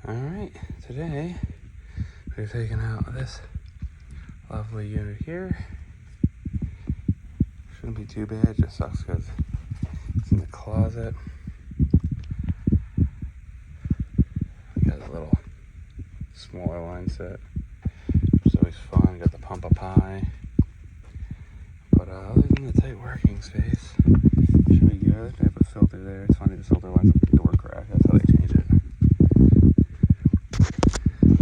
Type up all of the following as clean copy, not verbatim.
Alright, today we're taking out this lovely unit here. Shouldn't be too bad, just sucks because it's in the closet. We got a little smaller line set, which is always fun. Got the pump up high. But other than the tight working space, should be good. I have a filter there. It's funny, the filter lines up the door crack. That's how they change it.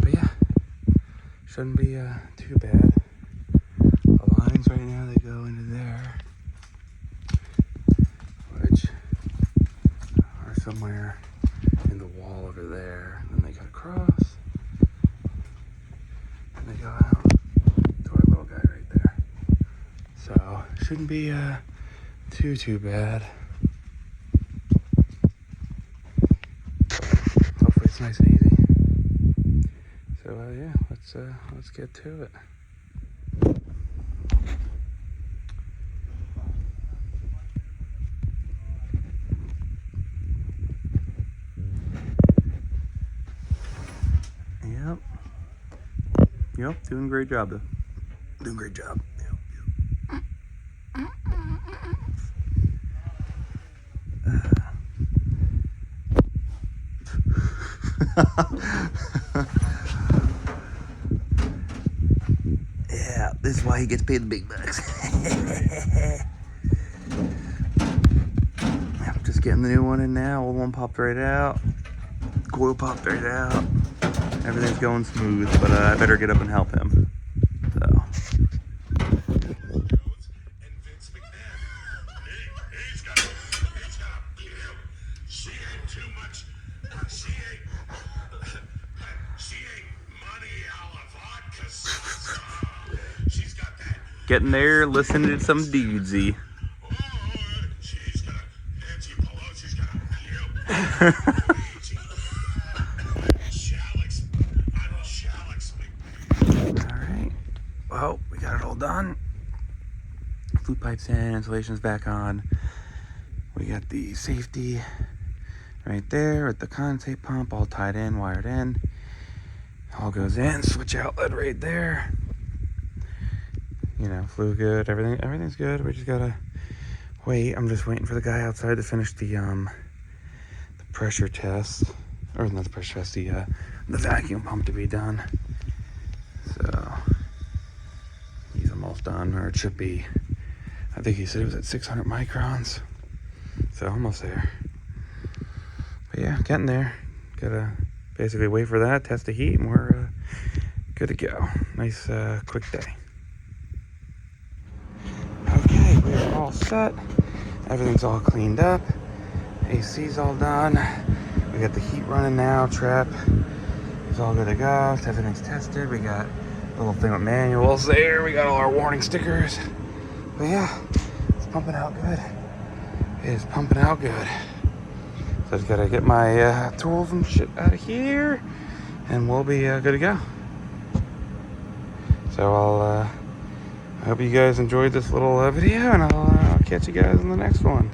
But yeah, shouldn't be too bad. The lines right now, they go into there, which are somewhere in the wall over there. Then they cut across, and they go out to our little guy right there. So shouldn't be too bad. Hopefully it's nice and easy. So yeah, let's get to it. Yep, doing a great job though. Doing a great job. Yep. Yeah, this is why he gets paid the big bucks. Just getting the new one in now. Old one popped right out. Coil popped right out. Everything's going smooth, but I better get up and help him. So. Getting there, listening to some dudesy. Alright, well, we got it all done. Flute pipes in, insulation's back on. We got the safety right there with the condensate pump all tied in, wired in. All goes in, switch outlet right there. You know, flew good, everything's good. We just gotta wait. I'm just waiting for the guy outside to finish the pressure test, or not the pressure test, the vacuum pump to be done. So he's almost done, or it should be. I think he said it was at 600 microns, so almost there. But yeah, getting there. Gotta basically wait for that, test the heat, and we're good to go. Nice quick day. Okay, we're all set. Everything's all cleaned up. AC's all done. We got the heat running now. Trap is all good to go. Everything's tested. We got a little thing with manuals there. We got all our warning stickers. But yeah, it's pumping out good. It is pumping out good. So I just gotta get my tools and shit out of here, and we'll be good to go. So I hope you guys enjoyed this little video, and I'll catch you guys in the next one.